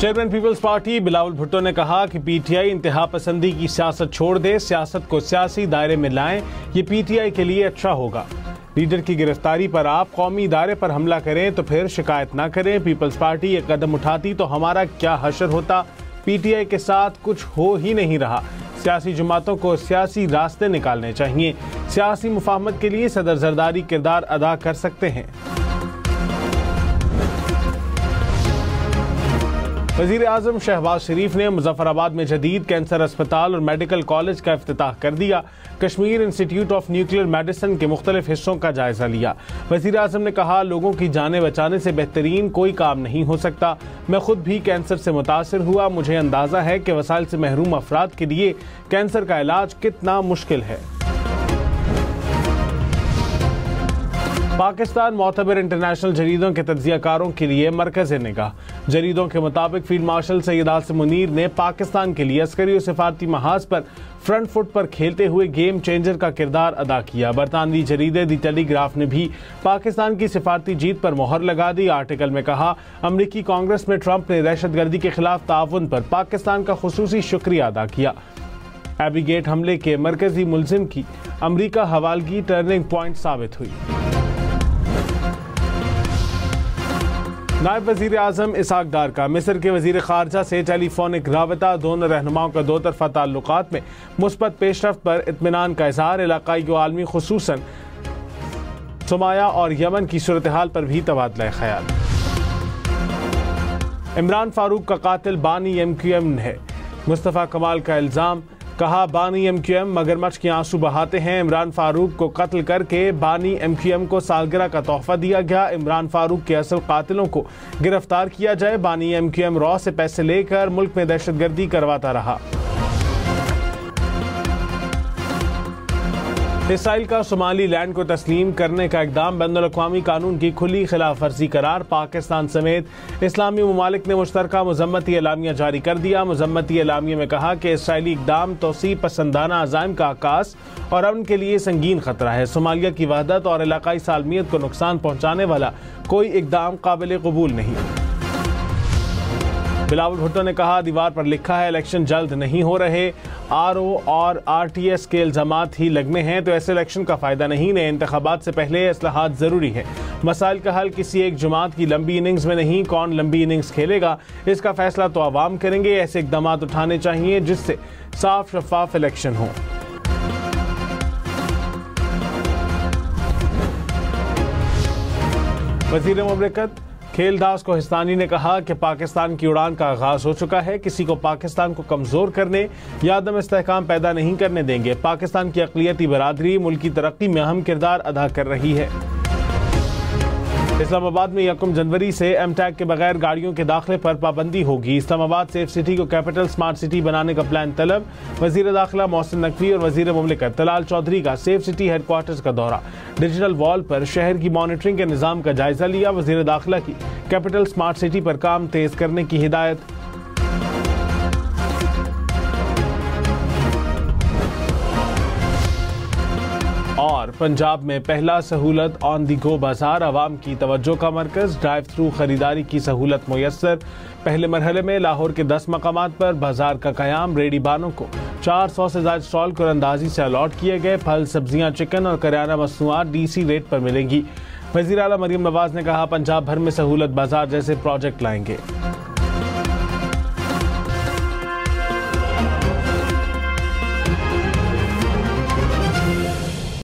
Chairman people's party Bilawal Bhutto ने कहा कि पीटीआई इंतहा पसंदी की सियासत छोड़ दे, सियासत को सियासी दायरे में लाएं, ये पीटीआई के लिए अच्छा होगा। लीडर की गिरफ्तारी पर आप कौमी इदारे पर हमला करें तो फिर शिकायत ना करें। पीपल्स पार्टी ये कदम उठाती तो हमारा क्या हशर होता। पीटीआई के साथ कुछ हो ही नहीं रहा। सियासी जमातों को सियासी रास्ते निकालने चाहिए। सियासी मुफाहमत के लिए सदर जरदारी किरदार अदा कर सकते हैं। वज़ीर आज़म शहबाज शरीफ ने मुजफ्फराबाद में जदीद कैंसर अस्पताल और मेडिकल कॉलेज का इफ्तिताह कर दिया। Kashmir institute of nuclear medicine के मुख्तलिफ हिस्सों का जायजा लिया। वज़ीर आज़म ने कहा, लोगों की जानें बचाने से बेहतरीन कोई काम नहीं हो सकता। मैं खुद भी कैंसर से मुतासिर हुआ। मुझे अंदाज़ा है कि वसाइल से महरूम अफराद के लिए कैंसर का इलाज कितना मुश्किल है। पाकिस्तान मोतबर इंटरनेशनल जरीदों के तज्जियाकारों के लिए मरकज़ निगाह। जरीदों के मुताबिक फील्ड मार्शल सैयद आसिम मुनीर ने पाकिस्तान के लिए अस्करी और सिफारती महाज पर फ्रंट फुट पर खेलते हुए गेम चेंजर का किरदार अदा किया। बरतानवी जरीदे दी टेलीग्राफ ने भी पाकिस्तान की सिफारती जीत पर मोहर लगा दी। आर्टिकल में कहा, अमरीकी कांग्रेस में ट्रंप ने दहशतगर्दी के खिलाफ ताउन पर पाकिस्तान का खुसूसी शुक्रिया अदा किया। एबीगेट हमले के मरकजी मुलजिम की अमरीका हवालगी टर्निंग पॉइंट साबित हुई। नायब वज़ीर आज़म इसहाक डार का मिस्र के वज़ीर ख़ारजा से टेलीफोनिक राबता। दोनों रहनुमाओं का दो तरफ़ा ताल्लुकात में मुस्बत पेशरफ्त पर इत्मीनान का इज़हार। इलाक़ाई व आलमी खुसूसन सोमालिया और यमन की सूरत हाल पर भी तबादला ख़याल। इमरान फारूक का कातिल बानी MQM है। मुस्तफ़ा कमाल का इल्ज़ाम। कहा, बानी MQM मगरमच्छ के आंसू बहाते हैं। इमरान फारूक को कत्ल करके बानी MQM को सालगिरह का तोहफा दिया गया। इमरान फारूक के असल कातिलों को गिरफ्तार किया जाए। बानी MQM रॉ से पैसे लेकर मुल्क में दहशतगर्दी करवाता रहा। इसराइल का सोमाली लैंड को तस्लीम करने का इक़दाम बैनुल-अक़वामी कानून की खुली खिलाफ वर्जी करार। पाकिस्तान समेत इस्लामी ममालिक ने मुश्तरका मज़म्मती एलामिया जारी कर दिया। मज़म्मती एलामिया में कहा कि इसराइली इक़दाम तौसीब पसंदाना अज़ाइम का आकाश और अमन के लिए संगीन खतरा है। सोमालिया की वहदत और इलाकाई सालमियत को नुकसान पहुँचाने वाला कोई इक़दाम काबिल कबूल नहीं। बिलावल भुट्टो ने कहा, दीवार पर लिखा है इलेक्शन जल्द नहीं हो रहे। RO और RTS के इल्ज़ामात ही लगने हैं तो ऐसे इलेक्शन का फ़ायदा नहीं। नए इंतखाबात से पहले इस्लाहात ज़रूरी है। मसाइल का हल किसी एक जमात की लंबी इनिंग्स में नहीं। कौन लंबी इनिंग्स खेलेगा इसका फैसला तो आवाम करेंगे। ऐसे इक़दाम उठाने चाहिए जिससे साफ शफाफ इलेक्शन हो। वज़ीर मुमलिकत खेलदास कोहिस्तानी ने कहा कि पाकिस्तान की उड़ान का आगाज हो चुका है। किसी को पाकिस्तान को कमजोर करने या अदम इस्तेहकाम पैदा नहीं करने देंगे। पाकिस्तान की अक़लियती बरादरी मुल्क की तरक्की में अहम किरदार अदा कर रही है। इस्लामाबाद में 1 जनवरी से M-टैग के बगैर गाड़ियों के दाखिले पर पाबंदी होगी। इस्लामाबाद सेफ सिटी को कैपिटल स्मार्ट सिटी बनाने का प्लान तलब। वज़ीर दाखिला मोहसिन नकवी और वज़ीर मुमलिकत तलाल चौधरी का सेफ सिटी हेडक्वार्टर्स का दौरा। डिजिटल वॉल पर शहर की मॉनिटरिंग के निज़ाम का जायजा लिया। वज़ीर दाखिला की कैपिटल स्मार्ट सिटी पर काम तेज करने की हिदायत। और पंजाब में पहला सहूलत ऑन दी गो बाजार आवाम की तवज्जो का मरकज। ड्राइव थ्रू खरीदारी की सहूलत मुयस्सर। पहले मरहले में लाहौर के 10 मकामात पर बाजार का कयाम। रेडीबानों को 400 से ज़ायद स्टॉल कुरंदाजी से अलॉट किए गए। फल, सब्जियां, चिकन और करियाना मसनूआत DC रेट पर मिलेंगी। वज़ीर आला मरीम नवाज ने कहा, पंजाब भर में सहूलत बाजार जैसे प्रोजेक्ट लाएंगे।